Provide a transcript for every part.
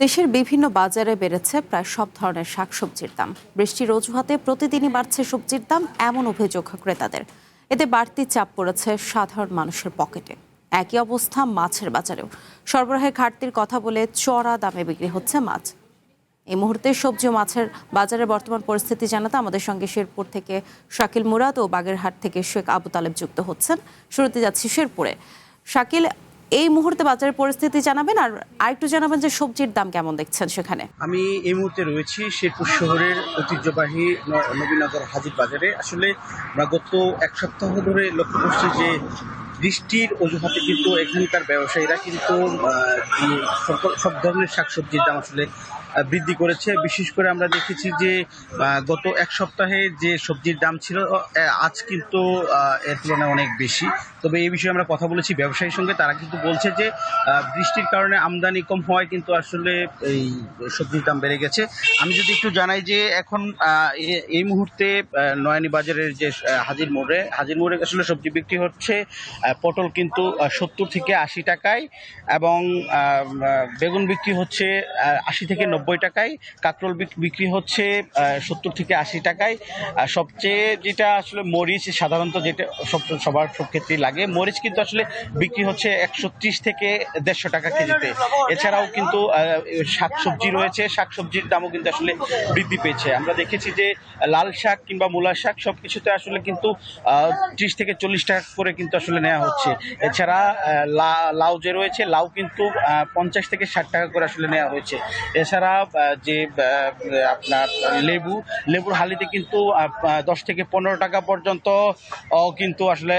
দেশের বিভিন্ন বাজারে বেড়েছে প্রায় সব ধরনের শাকসবজির দাম। বৃষ্টির অজুহাতে প্রতিদিনই বাড়ছে সবজির দাম, এমন অভিযোগ ক্রেতাদের। এতে বাড়তি চাপ পড়েছে সাধারণ মানুষের পকেটে। একই অবস্থা মাছের বাজারেও। সরবরাহের ঘাটতির কথা বলে চড়া দামে বিক্রি হচ্ছে মাছ। এই মুহূর্তে সবজি ও মাছের বাজারের বর্তমান পরিস্থিতি জানাতে আমাদের সঙ্গে শেরপুর থেকে শাকিল মুরাদ ও বাগেরহাট থেকে শেখ আবু তালেব যুক্ত হচ্ছেন। শুরুতে যাচ্ছি শেরপুরে। শাকিল, এই মুহূর্তে বাজারের পরিস্থিতি জানাবেন, আর আরেকটু জানাবেন যে সবজির দাম কেমন দেখছেন সেখানে। আমি এই মুহূর্তে রয়েছি শেরপুর শহরের ঐতিহ্যবাহী নবীনগর হাজির বাজারে। আসলে আমরা গত এক সপ্তাহ ধরে লক্ষ্য করছি যে বৃষ্টির অজুহাতে কিন্তু এখানকার ব্যবসায়ীরা কিন্তু সব ধরনের শাকসবজির দাম আসলে বৃদ্ধি করেছে। বিশেষ করে আমরা দেখেছি যে গত এক সপ্তাহে যে সবজির দাম ছিল আজ কিন্তু এর তুলনায় অনেক বেশি। তবে এই বিষয়ে আমরা কথা বলেছি ব্যবসায়ীর সঙ্গে, তারা কিন্তু বলছে যে বৃষ্টির কারণে আমদানি কম হওয়ায় কিন্তু আসলে এই সবজির দাম বেড়ে গেছে। আমি যদি একটু জানাই যে এখন এই মুহূর্তে নয়ানী বাজারের যে হাজির মোড়ে আসলে সবজি বিক্রি হচ্ছে। পটল কিন্তু 70 থেকে 80 টাকায়, এবং বেগুন বিক্রি হচ্ছে 80 থেকে 90 টাকায়। কাঁকরোল বিক্রি হচ্ছে 70 থেকে 80 টাকায়। সবচেয়ে যেটা আসলে মরিচ, সাধারণত যেটা সবার সব ক্ষেত্রেই লাগে, মরিচ কিন্তু আসলে বিক্রি হচ্ছে 130 থেকে 150 টাকা কেজিতে। এছাড়াও কিন্তু শাকসবজি রয়েছে, শাকসবজির দামও কিন্তু আসলে বৃদ্ধি পেয়েছে। আমরা দেখেছি যে লাল শাক কিংবা মূলা শাক সবকিছুতে আসলে কিন্তু 30 থেকে 40 টাকা করে কিন্তু আসলে নেওয়া হচ্ছে। এছাড়া লাউ যে রয়েছে, লাউ কিন্তু 50 থেকে 60 টাকা করে আসলে নেওয়া হয়েছে। এছাড়া যে আপনার লেবুর হালিতে কিন্তু 10 থেকে 15 টাকা পর্যন্ত কিন্তু আসলে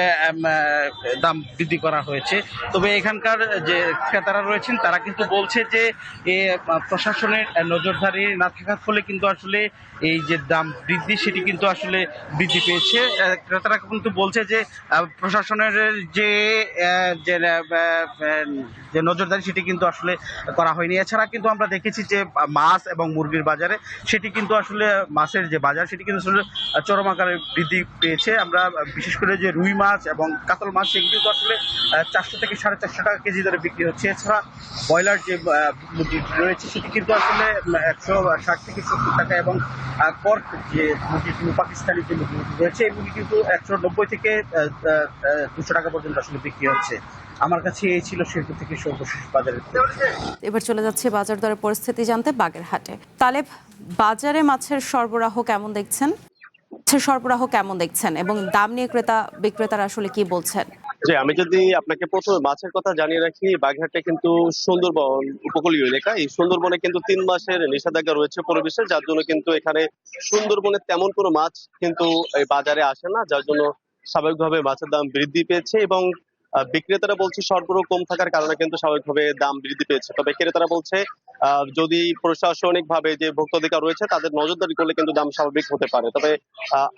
দাম বৃদ্ধি করা হয়েছে। তবে এখানকার যে ক্রেতারা রয়েছেন তারা কিন্তু বলছে যে প্রশাসনের নজরদারি না থাকার ফলে কিন্তু আসলে এই যে দাম বৃদ্ধি সেটি কিন্তু আসলে বৃদ্ধি পেয়েছে। ক্রেতারা কিন্তু বলছে যে প্রশাসনের যে যে নজরদারি সেটি কিন্তু আসলে করা হয়নি। এছাড়া কিন্তু আমরা দেখেছি যে মাছ এবং মুরগির বাজারে সেটি কিন্তু আসলে মাছের যে বাজার সেটি কিন্তু আসলে চরম আকারে বৃদ্ধি পেয়েছে। আমরা বিশেষ করে যে রুই মাছ এবং কাতল মাছ সেগুলি কিন্তু আসলে 400 থেকে 450 টাকা কেজি দরে বিক্রি হচ্ছে। এছাড়া ব্রয়লার যে মুরগি রয়েছে সেটি কিন্তু আসলে 160 থেকে 70 টাকা, এবং কর্ক যে মুরগি পাকিস্তানি যে মুরগি রয়েছে এই মুরগি কিন্তু 190 থেকে 200 টাকা পর্যন্ত আসলে বিক্রি হচ্ছে। আমার কাছে এই ছিল শেরপুর থেকে সর্বশেষ বাজারের। এবার চলে যাচ্ছে বাজার দরের পরিস্থিতি জানতে বাগেরহাটে। তালেব, বাজারে মাছের সরবরাহ কেমন দেখছেন? এবং দাম নিয়ে ক্রেতা বিক্রেতারা আসলে কি বলছেন? যে আমি যদি আপনাকে প্রথমে মাছের কথা জানিয়ে রাখি, বাগেরহাটে কিন্তু সুন্দরবন উপকূলীয় এলাকা। এই সুন্দরবনে কিন্তু 3 মাসের নিষেধাজ্ঞা রয়েছে পরিবেশের, যার জন্য কিন্তু এখানে সুন্দরবনে তেমন কোনো মাছ কিন্তু এই বাজারে আসে না, যার জন্য স্বাভাবিকভাবে মাছের দাম বৃদ্ধি পেয়েছে। এবং বিক্রেতারা বলছে সরবরাহ কম থাকার কারণে কিন্তু স্বাভাবিকভাবে দাম বৃদ্ধি পেয়েছে। তবে ক্রেতারা বলছে যদি প্রশাসনিক ভাবে যে ভোক্তাধিকার রয়েছে তাদের নজরদারি করলে কিন্তু দাম স্বাভাবিক হতে পারে। তবে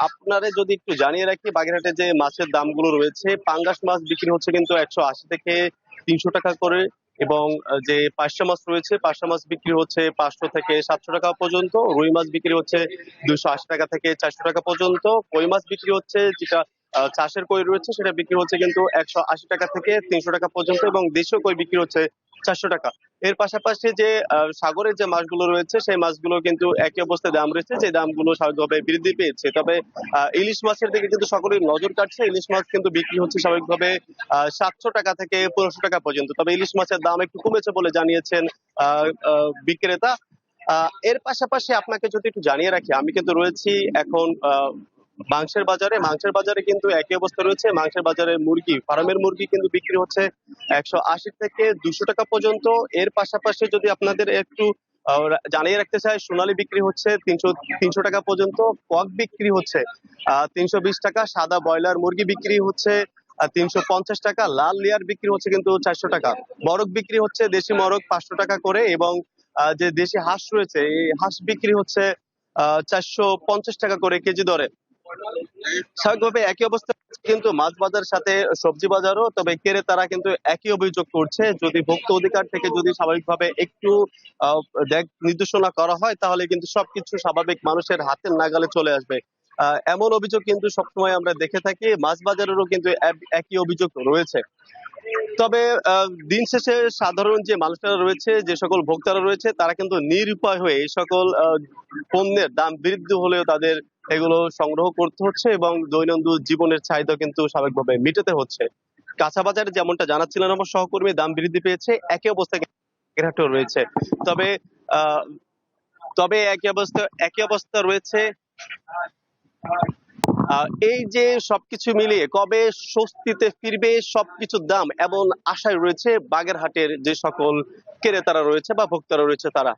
আপনারা যদি একটু জানিয়ে রাখি, বাগেরহাটে যে মাছের দামগুলো রয়েছে, পাঙ্গাস মাছ বিক্রি হচ্ছে কিন্তু 180 থেকে 300 টাকা করে, এবং যে পার্শে মাছ রয়েছে, পার্শে মাছ বিক্রি হচ্ছে 500 থেকে 700 টাকা পর্যন্ত। রুই মাছ বিক্রি হচ্ছে 280 টাকা থেকে 400 টাকা পর্যন্ত। কই মাছ বিক্রি হচ্ছে, যেটা চাষের কই রয়েছে, সেটা বিক্রি হচ্ছে কিন্তু 180 টাকা থেকে 300 টাকা পর্যন্ত, এবং দেশীয় কই বিক্রি হচ্ছে 400 টাকা। এর পাশাপাশি যে সাগরের যে মাছগুলো রয়েছে সেই মাছগুলো কিন্তু একই অবস্থায় দাম রয়েছে, যে দামগুলো স্বাভাবিকভাবে বৃদ্ধি পেয়েছে। তবে ইলিশ মাছের দিকে কিন্তু সকলেই নজর কাটছে। ইলিশ মাছ কিন্তু বিক্রি হচ্ছে স্বাভাবিকভাবে 700 টাকা থেকে 1500 টাকা পর্যন্ত। তবে ইলিশ মাছের দাম একটু কমেছে বলে জানিয়েছেন বিক্রেতা। এর পাশাপাশি আপনাকে যদি একটু জানিয়ে রাখি, আমি কিন্তু রয়েছি এখন মাংসের বাজারে কিন্তু একই অবস্থা রয়েছে। মাংসের বাজারে ফার্মের মুরগি কিন্তু বিক্রি হচ্ছে 180 থেকে 200 টাকা পর্যন্ত। এর পাশাপাশি যদি আপনাদের একটু জানিয়ে রাখতে চাই, সোনালী বিক্রি হচ্ছে 300 টাকা পর্যন্ত। কক বিক্রি হচ্ছে 320 টাকা। সাদা ব্রয়লার মুরগি বিক্রি হচ্ছে 350 টাকা। লাল লেয়ার বিক্রি হচ্ছে কিন্তু 400 টাকা। মরক বিক্রি হচ্ছে দেশি মরক 500 টাকা করে, এবং যে দেশি হাঁস রয়েছে এই হাঁস বিক্রি হচ্ছে 450 টাকা করে কেজি দরে। স্বাভাবিকভাবে একই অবস্থা কিন্তু মাছ বাজার সাথে সবজি বাজারও। তবে ক্রেতারা কিন্তু একই অভিযোগ করছে, যদি ভোক্তা অধিকার থেকে যদি স্বাভাবিকভাবে একটু নির্দেশনা করা হয় তাহলে কিন্তু সবকিছু স্বাভাবিক মানুষের হাতের নাগালে চলে আসবে। এমন অভিযোগ কিন্তু সবসময় আমরা দেখে থাকি। মাছ বাজারেরও কিন্তু একই অভিযোগ রয়েছে। তবে দিন শেষে সাধারণ যে মানুষরা রয়েছে, যে সকল ভোক্তারা রয়েছে, তারা কিন্তু নিরুপায় হয়ে এই সকল পণ্যের দাম বৃদ্ধি হলেও তাদের এগুলো সংগ্রহ করতে হচ্ছে এবং দৈনন্দিন জীবনের চাহিদা কিন্তু স্বাভাবিকভাবে মেটাতে হচ্ছে। কাঁচা বাজারে যেমনটা জানাচ্ছিলেন আমার সহকর্মী, দাম বৃদ্ধি পেয়েছে, একই অবস্থা বাগেরহাটেও রয়েছে। তবে আহ, তবে একই অবস্থা রয়েছে। এই যে সবকিছু মিলিয়ে কবে স্বস্তিতে ফিরবে সবকিছুর দাম, এমন আশায় রয়েছে বাগেরহাটের যে সকল ক্রেতারা রয়েছে বা ভোক্তারা রয়েছে তারা।